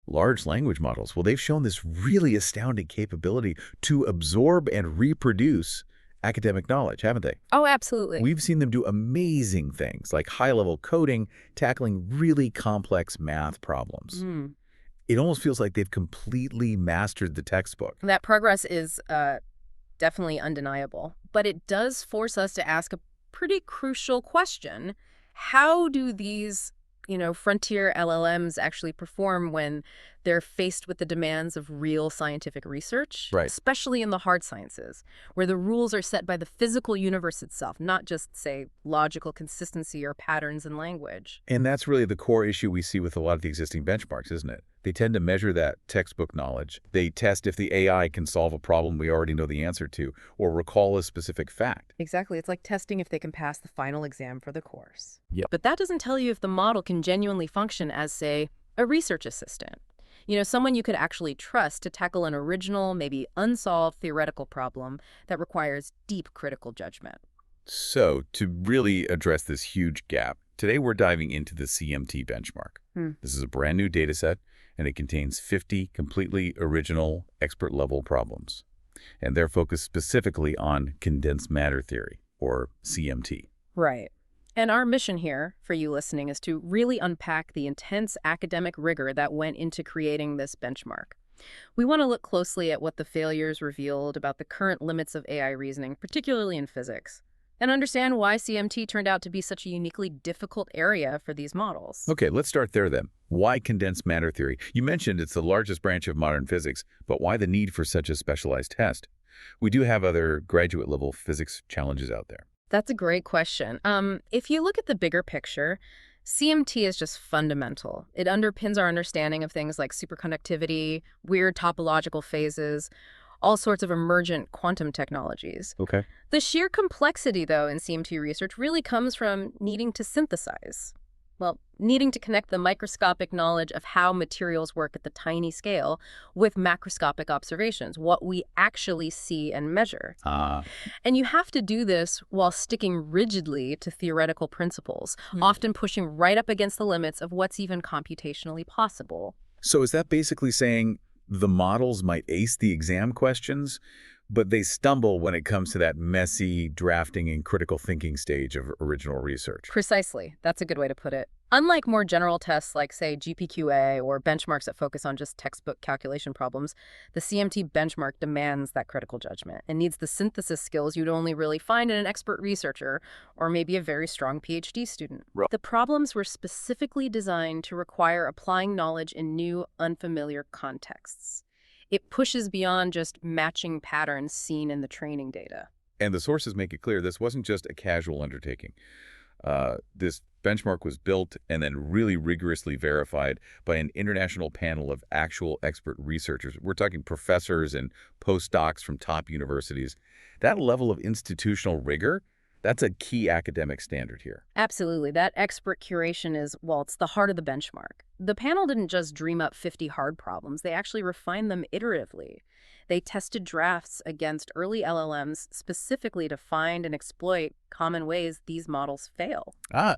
Large language models, well, they've shown this really astounding capability to absorb and reproduce academic knowledge, haven't they? Oh, absolutely. We've seen them do amazing things like high-level coding, tackling really complex math problems. It almost feels like they've completely mastered the textbook. That progress is definitely undeniable. But it does force us to ask a pretty crucial question. How do these, frontier LLMs actually perform when they're faced with the demands of real scientific research? Right. Especially in the hard sciences, where the rules are set by the physical universe itself, not just, say, logical consistency or patterns in language. And that's really the core issue we see with a lot of the existing benchmarks, isn't it? They tend to measure that textbook knowledge. They test if the AI can solve a problem we already know the answer to, or recall a specific fact. Exactly. It's like testing if they can pass the final exam for the course. Yep. But that doesn't tell you if the model can genuinely function as, say, a research assistant. Someone you could actually trust to tackle an original, maybe unsolved theoretical problem that requires deep critical judgment. So, to really address this huge gap, today we're diving into the CMT benchmark. This is a brand new data set, and it contains 50 completely original expert-level problems. And they're focused specifically on condensed matter theory, or CMT. Right. And our mission here, for you listening, is to really unpack the intense academic rigor that went into creating this benchmark. We want to look closely at what the failures revealed about the current limits of AI reasoning, particularly in physics, and understand why CMT turned out to be such a uniquely difficult area for these models. Okay, let's start there then. Why condensed matter theory? You mentioned it's the largest branch of modern physics, but why the need for such a specialized test? We do have other graduate-level physics challenges out there. That's a great question. If you look at the bigger picture, CMT is just fundamental. It underpins our understanding of things like superconductivity, weird topological phases, all sorts of emergent quantum technologies. Okay. The sheer complexity, though, in CMT research really comes from needing to synthesize. Well, needing to connect the microscopic knowledge of how materials work at the tiny scale with macroscopic observations, what we actually see and measure. And you have to do this while sticking rigidly to theoretical principles, often pushing right up against the limits of what's even computationally possible. So is that basically saying the models might ace the exam questions, but they stumble when it comes to that messy drafting and critical thinking stage of original research? Precisely. That's a good way to put it. Unlike more general tests like, say, GPQA or benchmarks that focus on just textbook calculation problems, the CMT benchmark demands that critical judgment and needs the synthesis skills you'd only really find in an expert researcher or maybe a very strong PhD student. Right. The problems were specifically designed to require applying knowledge in new, unfamiliar contexts. It pushes beyond just matching patterns seen in the training data. And the sources make it clear this wasn't just a casual undertaking. This benchmark was built and then really rigorously verified by an international panel of actual expert researchers. We're talking professors and postdocs from top universities. That level of institutional rigor, that's a key academic standard here. Absolutely. That expert curation is, well, it's the heart of the benchmark. The panel didn't just dream up 50 hard problems. They actually refined them iteratively. They tested drafts against early LLMs specifically to find and exploit common ways these models fail.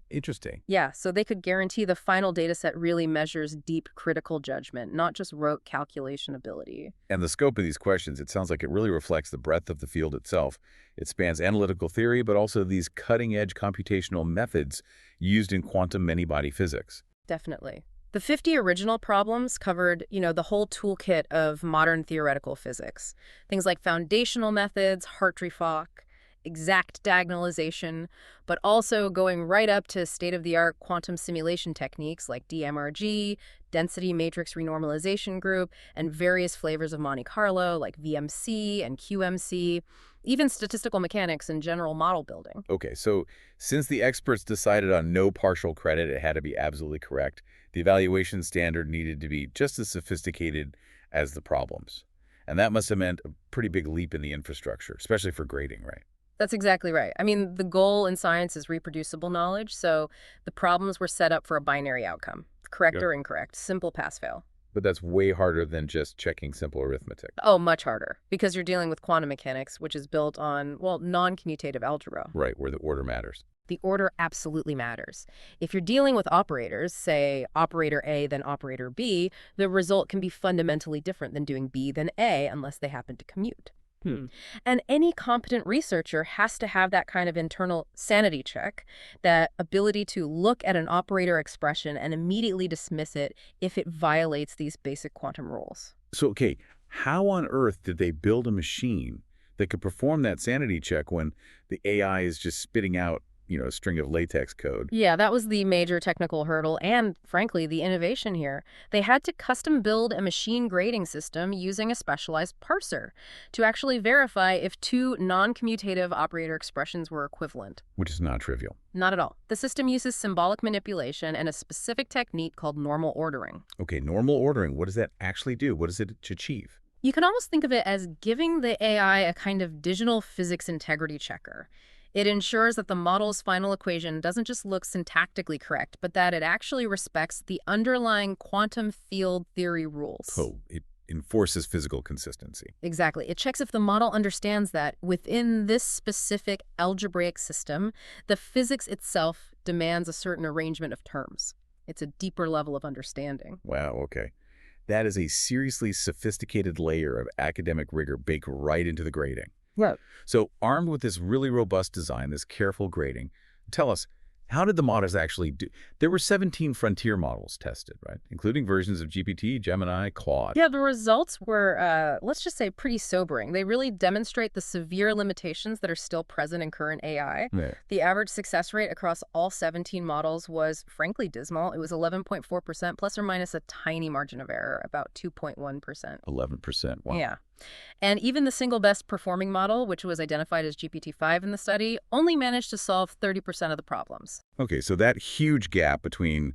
Interesting. Yeah, so they could guarantee the final dataset really measures deep critical judgment, not just rote calculation ability. And the scope of these questions, it sounds like it really reflects the breadth of the field itself. It spans analytical theory, but also these cutting-edge computational methods used in quantum many-body physics. Definitely. The 50 original problems covered, the whole toolkit of modern theoretical physics. Things like foundational methods, Hartree-Fock, exact diagonalization, but also going right up to state-of-the-art quantum simulation techniques like DMRG, density matrix renormalization group, and various flavors of Monte Carlo like VMC and QMC, even statistical mechanics and general model building. Okay, so since the experts decided on no partial credit, it had to be absolutely correct. The evaluation standard needed to be just as sophisticated as the problems. And that must have meant a pretty big leap in the infrastructure, especially for grading, right? That's exactly right. I mean, the goal in science is reproducible knowledge, so the problems were set up for a binary outcome, correct or incorrect, simple pass-fail. But that's way harder than just checking simple arithmetic. Oh, much harder, because you're dealing with quantum mechanics, which is built on, well, non-commutative algebra. Right, where the order matters. The order absolutely matters. If you're dealing with operators, say operator A then operator B, the result can be fundamentally different than doing B then A unless they happen to commute. And any competent researcher has to have that kind of internal sanity check, that ability to look at an operator expression and immediately dismiss it if it violates these basic quantum rules. So, okay, how on earth did they build a machine that could perform that sanity check when the AI is just spitting out, a string of latex code? Yeah, that was the major technical hurdle and, frankly, the innovation here. They had to custom build a machine grading system using a specialized parser to actually verify if two non-commutative operator expressions were equivalent. Which is not trivial. Not at all. The system uses symbolic manipulation and a specific technique called normal ordering. Okay, normal ordering, what does that actually do? What does it achieve? You can almost think of it as giving the AI a kind of digital physics integrity checker. It ensures that the model's final equation doesn't just look syntactically correct, but that it actually respects the underlying quantum field theory rules. Oh, it enforces physical consistency. Exactly. It checks if the model understands that within this specific algebraic system, the physics itself demands a certain arrangement of terms. It's a deeper level of understanding. Wow, okay. That is a seriously sophisticated layer of academic rigor baked right into the grading. Right. So armed with this really robust design, this careful grading, tell us, how did the models actually do? There were 17 frontier models tested, right? Including versions of GPT, Gemini, Claude. Yeah, the results were, let's just say, pretty sobering. They really demonstrate the severe limitations that are still present in current AI. Yeah. The average success rate across all 17 models was, frankly, dismal. It was 11.4%, plus or minus a tiny margin of error, about 2.1%. 11%. Wow. Yeah. And even the single best performing model, which was identified as GPT-5 in the study, only managed to solve 30% of the problems. Okay, so that huge gap between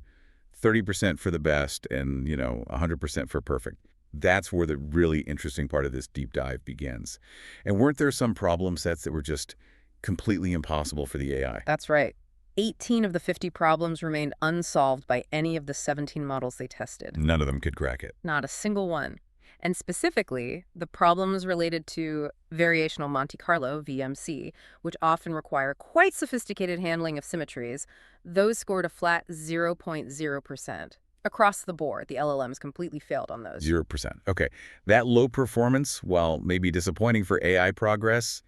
30% for the best and, 100% for perfect, that's where the really interesting part of this deep dive begins. And weren't there some problem sets that were just completely impossible for the AI? That's right. 18 of the 50 problems remained unsolved by any of the 17 models they tested. None of them could crack it. Not a single one. And specifically, the problems related to Variational Monte Carlo, VMC, which often require quite sophisticated handling of symmetries, those scored a flat 0.0%. Across the board, the LLMs completely failed on those. 0%. Okay. That low performance, while maybe disappointing for AI progress,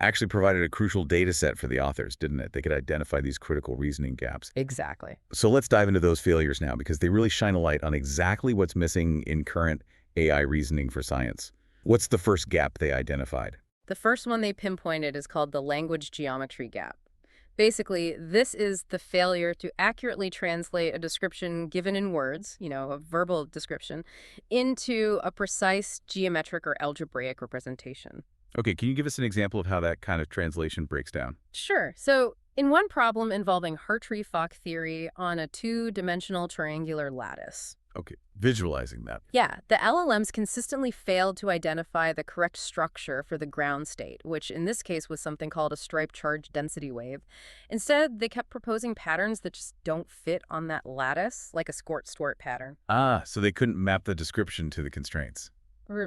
actually provided a crucial data set for the authors, didn't it? They could identify these critical reasoning gaps. Exactly. So let's dive into those failures now, because they really shine a light on exactly what's missing in current AI reasoning for science. What's the first gap they identified? The first one they pinpointed is called the language geometry gap. Basically, this is the failure to accurately translate a description given in words, a verbal description, into a precise geometric or algebraic representation. Okay, can you give us an example of how that kind of translation breaks down? Sure. So in one problem involving Hartree-Fock theory on a two-dimensional triangular lattice. Okay, visualizing that. Yeah, the LLMs consistently failed to identify the correct structure for the ground state, which in this case was something called a striped charge density wave. Instead, they kept proposing patterns that just don't fit on that lattice, like a squirt-stort pattern. Ah, so they couldn't map the description to the constraints.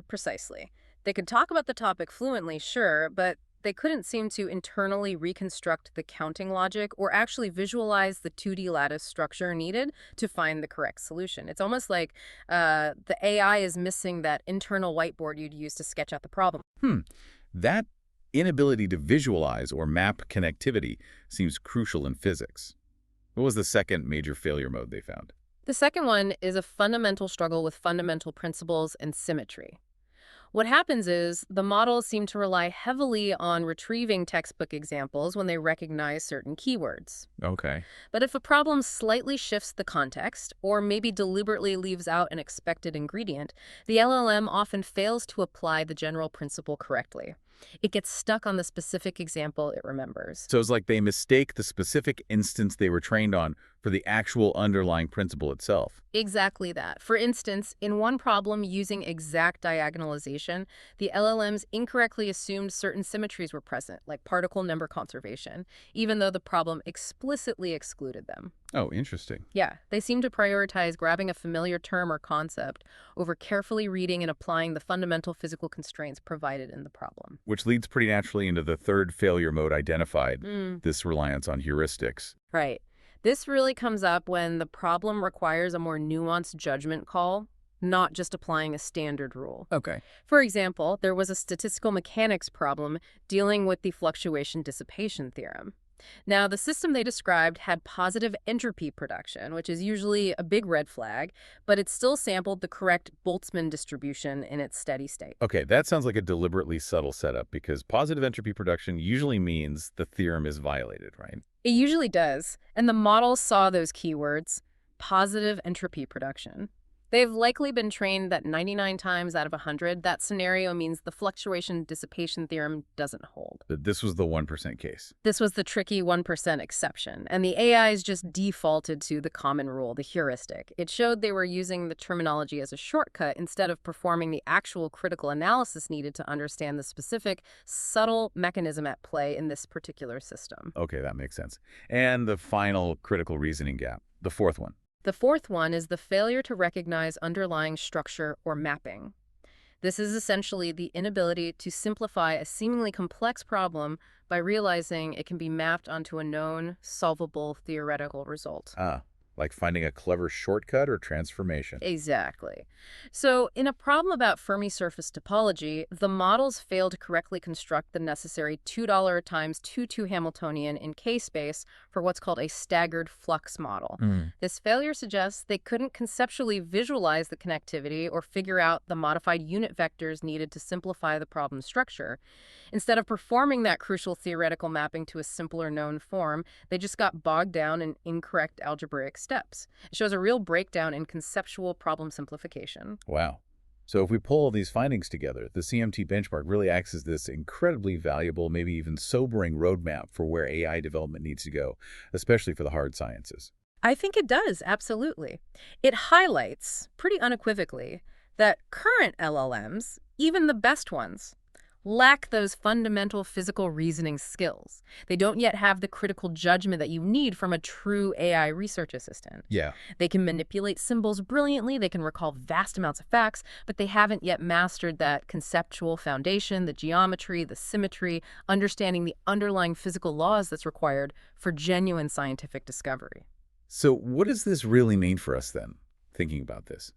Precisely. They could talk about the topic fluently, sure, but they couldn't seem to internally reconstruct the counting logic or actually visualize the 2D lattice structure needed to find the correct solution. It's almost like the AI is missing that internal whiteboard you'd use to sketch out the problem. That inability to visualize or map connectivity seems crucial in physics. What was the second major failure mode they found? The second one is a fundamental struggle with fundamental principles and symmetry. What happens is the models seem to rely heavily on retrieving textbook examples when they recognize certain keywords. Okay. But if a problem slightly shifts the context, or maybe deliberately leaves out an expected ingredient, the LLM often fails to apply the general principle correctly. It gets stuck on the specific example it remembers. So it's like they mistake the specific instance they were trained on for the actual underlying principle itself. Exactly that. For instance, in one problem using exact diagonalization, the LLMs incorrectly assumed certain symmetries were present, like particle number conservation, even though the problem explicitly excluded them. Oh, interesting. Yeah, they seem to prioritize grabbing a familiar term or concept over carefully reading and applying the fundamental physical constraints provided in the problem. Which leads pretty naturally into the third failure mode identified, Mm. this reliance on heuristics. Right. This really comes up when the problem requires a more nuanced judgment call, not just applying a standard rule. Okay. For example, there was a statistical mechanics problem dealing with the fluctuation dissipation theorem. Now, the system they described had positive entropy production, which is usually a big red flag, but it still sampled the correct Boltzmann distribution in its steady state. Okay, that sounds like a deliberately subtle setup because positive entropy production usually means the theorem is violated, right? It usually does, and the model saw those keywords, positive entropy production. They've likely been trained that 99 times out of 100, that scenario means the fluctuation dissipation theorem doesn't hold. That this was the 1% case. This was the tricky 1% exception, and the AIs just defaulted to the common rule, the heuristic. It showed they were using the terminology as a shortcut instead of performing the actual critical analysis needed to understand the specific, subtle mechanism at play in this particular system. Okay, that makes sense. And the final critical reasoning gap, the fourth one. The fourth one is the failure to recognize underlying structure or mapping. This is essentially the inability to simplify a seemingly complex problem by realizing it can be mapped onto a known, solvable theoretical result. Like finding a clever shortcut or transformation. Exactly. So, in a problem about Fermi surface topology, the models fail to correctly construct the necessary $2 times 2 Hamiltonian in K-space for what's called a staggered flux model. This failure suggests they couldn't conceptually visualize the connectivity or figure out the modified unit vectors needed to simplify the problem structure. Instead of performing that crucial theoretical mapping to a simpler known form, they just got bogged down in incorrect algebraic steps. It shows a real breakdown in conceptual problem simplification. Wow. So if we pull all these findings together, the CMT benchmark really acts as this incredibly valuable, maybe even sobering roadmap for where AI development needs to go, especially for the hard sciences. I think it does, absolutely. It highlights, pretty unequivocally, that current LLMs, even the best ones, lack those fundamental physical reasoning skills. They don't yet have the critical judgment that you need from a true AI research assistant. Yeah. They can manipulate symbols brilliantly, they can recall vast amounts of facts, but they haven't yet mastered that conceptual foundation, the geometry, the symmetry, understanding the underlying physical laws that's required for genuine scientific discovery. So what does this really mean for us then, thinking about this?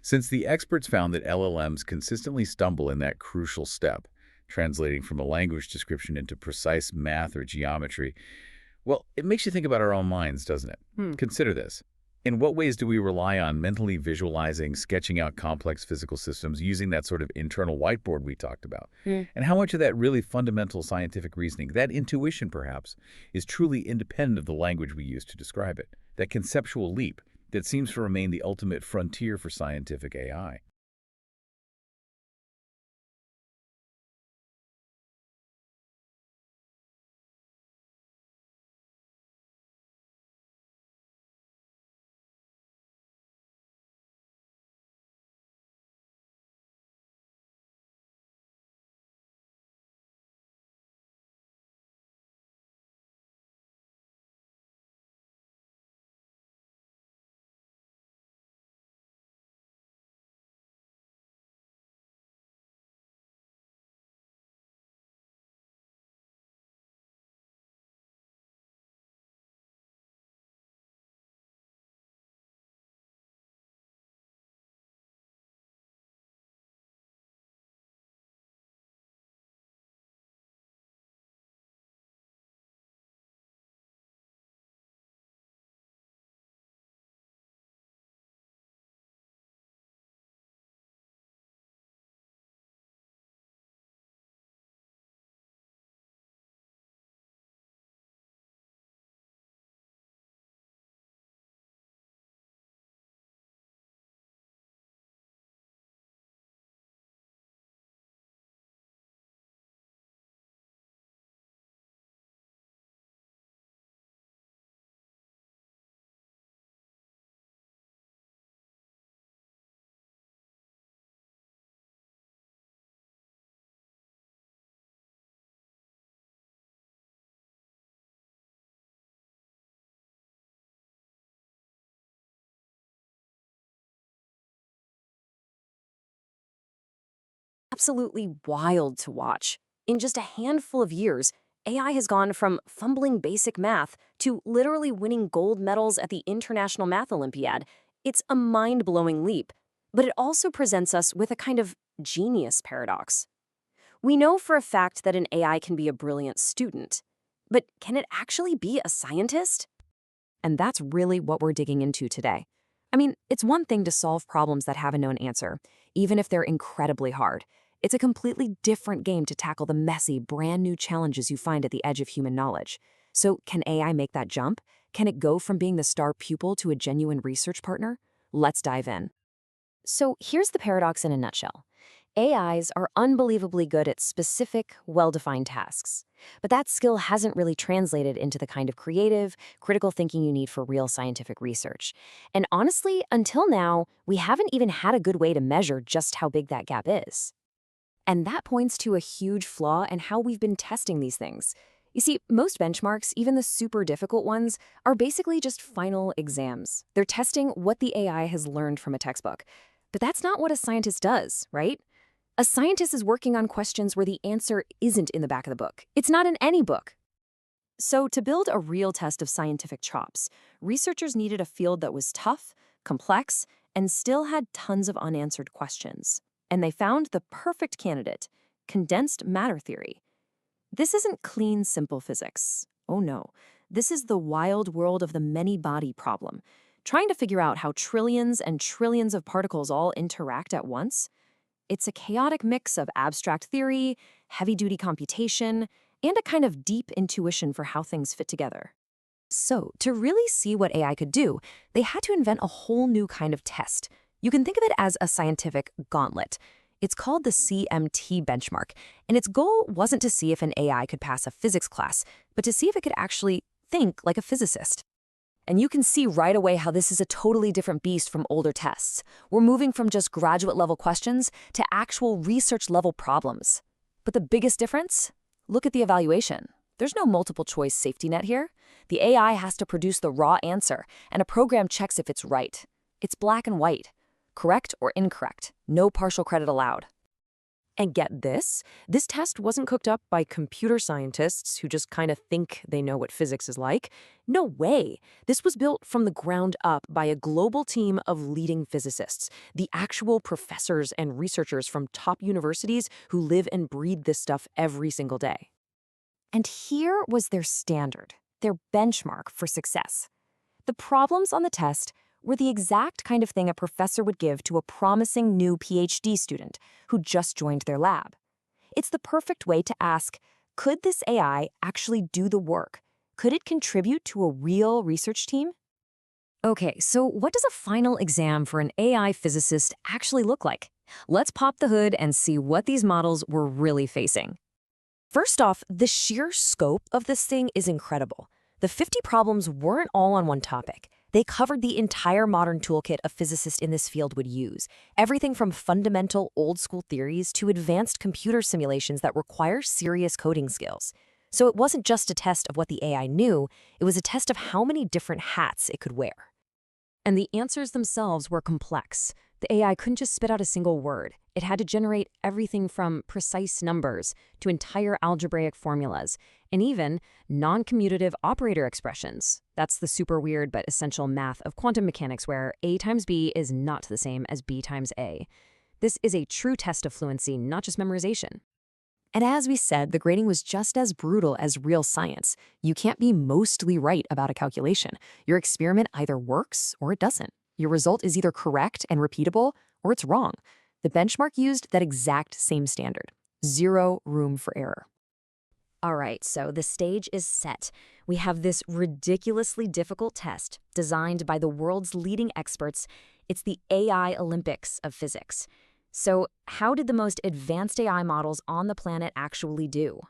Since the experts found that LLMs consistently stumble in that crucial step, translating from a language description into precise math or geometry, well, it makes you think about our own minds, doesn't it? Consider this. In what ways do we rely on mentally visualizing, sketching out complex physical systems using that sort of internal whiteboard we talked about? And how much of that really fundamental scientific reasoning, that intuition perhaps, is truly independent of the language we use to describe it? That conceptual leap that seems to remain the ultimate frontier for scientific AI. Absolutely wild to watch. In just a handful of years, AI has gone from fumbling basic math to literally winning gold medals at the International Math Olympiad. It's a mind-blowing leap, but it also presents us with a kind of genius paradox. We know for a fact that an AI can be a brilliant student, but can it actually be a scientist? And that's really what we're digging into today. I mean, it's one thing to solve problems that have a known answer, even if they're incredibly hard. It's a completely different game to tackle the messy, brand new challenges you find at the edge of human knowledge. So, can AI make that jump? Can it go from being the star pupil to a genuine research partner? Let's dive in. So, here's the paradox in a nutshell. AIs are unbelievably good at specific, well-defined tasks. But that skill hasn't really translated into the kind of creative, critical thinking you need for real scientific research. And honestly, until now, we haven't even had a good way to measure just how big that gap is. And that points to a huge flaw in how we've been testing these things. You see, most benchmarks, even the super difficult ones, are basically just final exams. They're testing what the AI has learned from a textbook. But that's not what a scientist does, right? A scientist is working on questions where the answer isn't in the back of the book. It's not in any book. So to build a real test of scientific chops, researchers needed a field that was tough, complex, and still had tons of unanswered questions. And they found the perfect candidate, condensed matter theory. This isn't clean, simple physics. Oh no. This is the wild world of the many-body problem, trying to figure out how trillions and trillions of particles all interact at once. It's a chaotic mix of abstract theory, heavy-duty computation, and a kind of deep intuition for how things fit together. So, to really see what AI could do, they had to invent a whole new kind of test. You can think of it as a scientific gauntlet. It's called the CMT benchmark, and its goal wasn't to see if an AI could pass a physics class, but to see if it could actually think like a physicist. And you can see right away how this is a totally different beast from older tests. We're moving from just graduate-level questions to actual research-level problems. But the biggest difference? Look at the evaluation. There's no multiple-choice safety net here. The AI has to produce the raw answer, and a program checks if it's right. It's black and white. Correct or incorrect. No partial credit allowed. And get this test wasn't cooked up by computer scientists who just kind of think they know what physics is like. No way. This was built from the ground up by a global team of leading physicists, the actual professors and researchers from top universities who live and breathe this stuff every single day. And here was their standard, their benchmark for success. The problems on the test were the exact kind of thing a professor would give to a promising new PhD student who just joined their lab. It's the perfect way to ask, could this AI actually do the work? Could it contribute to a real research team? Okay, so what does a final exam for an AI physicist actually look like? Let's pop the hood and see what these models were really facing. First off, the sheer scope of this thing is incredible. The 50 problems weren't all on one topic. They covered the entire modern toolkit a physicist in this field would use, everything from fundamental old-school theories to advanced computer simulations that require serious coding skills. So it wasn't just a test of what the AI knew, it was a test of how many different hats it could wear. And the answers themselves were complex. The AI couldn't just spit out a single word. It had to generate everything from precise numbers to entire algebraic formulas, and even non-commutative operator expressions. That's the super weird but essential math of quantum mechanics where A times B is not the same as B times A. This is a true test of fluency, not just memorization. And as we said, the grading was just as brutal as real science. You can't be mostly right about a calculation. Your experiment either works or it doesn't. Your result is either correct and repeatable or it's wrong. The benchmark used that exact same standard. Zero room for error. All right, so the stage is set. We have this ridiculously difficult test designed by the world's leading experts. It's the AI Olympics of physics. So how did the most advanced AI models on the planet actually do?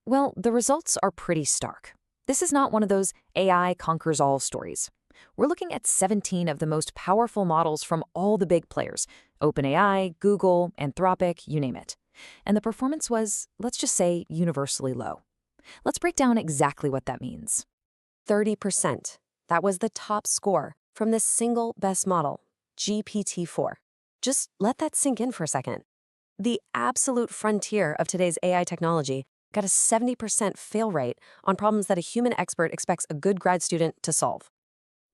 Well, the results are pretty stark. This is not one of those AI conquers all stories. We're looking at 17 of the most powerful models from all the big players, OpenAI, Google, Anthropic, you name it. And the performance was, let's just say, universally low. Let's break down exactly what that means. 30%. That was the top score from this single best model, GPT-4. Just let that sink in for a second. The absolute frontier of today's AI technology got a 70% fail rate on problems that a human expert expects a good grad student to solve.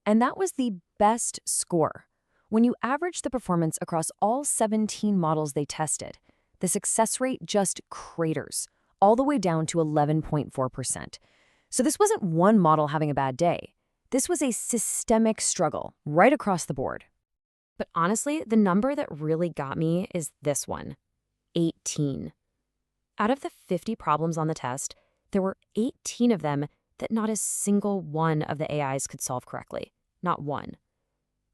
And that was the best score. When you average the performance across all 17 models they tested, the success rate just craters, all the way down to 11.4%. So this wasn't one model having a bad day. This was a systemic struggle right across the board. But honestly, the number that really got me is this one, 18. Out of the 50 problems on the test, there were 18 of them that not a single one of the AIs could solve correctly. Not one.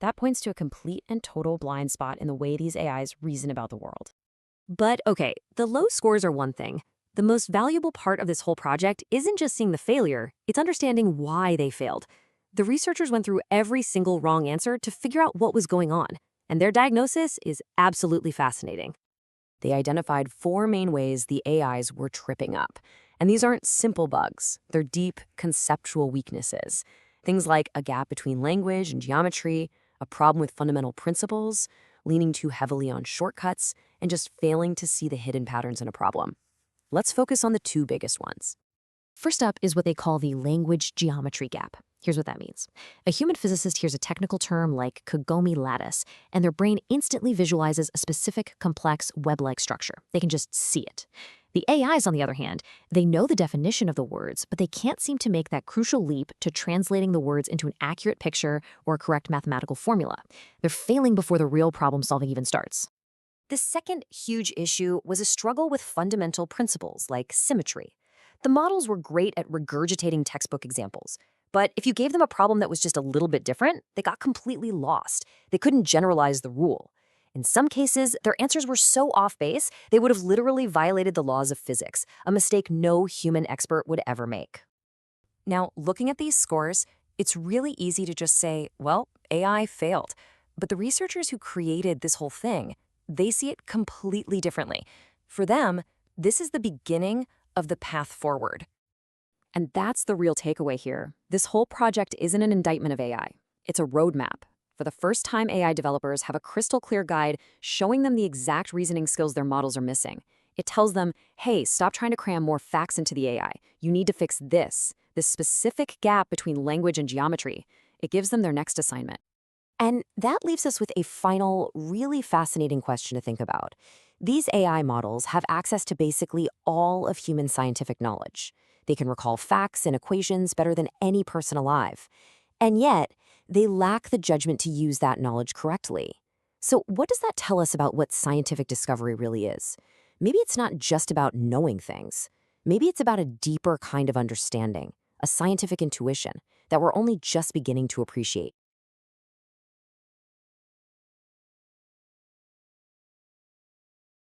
That points to a complete and total blind spot in the way these AIs reason about the world. But okay, the low scores are one thing. The most valuable part of this whole project isn't just seeing the failure, it's understanding why they failed. The researchers went through every single wrong answer to figure out what was going on, and their diagnosis is absolutely fascinating. They identified 4 main ways the AIs were tripping up. And these aren't simple bugs, they're deep conceptual weaknesses. Things like a gap between language and geometry, a problem with fundamental principles, leaning too heavily on shortcuts, and just failing to see the hidden patterns in a problem. Let's focus on the 2 biggest ones. First up is what they call the language geometry gap. Here's what that means. A human physicist hears a technical term like Kagome lattice, and their brain instantly visualizes a specific, complex, web-like structure. They can just see it. The AIs, on the other hand, they know the definition of the words, but they can't seem to make that crucial leap to translating the words into an accurate picture or a correct mathematical formula. They're failing before the real problem-solving even starts. The second huge issue was a struggle with fundamental principles like symmetry. The models were great at regurgitating textbook examples, but if you gave them a problem that was just a little bit different, they got completely lost. They couldn't generalize the rule. In some cases, their answers were so off base, they would have literally violated the laws of physics, a mistake no human expert would ever make. Now, looking at these scores, it's really easy to just say, well, AI failed. But the researchers who created this whole thing, they see it completely differently. For them, this is the beginning of the path forward. And that's the real takeaway here. This whole project isn't an indictment of AI. It's a roadmap. For the first time, AI developers have a crystal clear guide showing them the exact reasoning skills their models are missing. It tells them, hey, stop trying to cram more facts into the AI. You need to fix this specific gap between language and geometry. It gives them their next assignment. And that leaves us with a final, really fascinating question to think about. These AI models have access to basically all of human scientific knowledge. They can recall facts and equations better than any person alive. And yet, they lack the judgment to use that knowledge correctly. So what does that tell us about what scientific discovery really is? Maybe it's not just about knowing things. Maybe it's about a deeper kind of understanding, a scientific intuition that we're only just beginning to appreciate.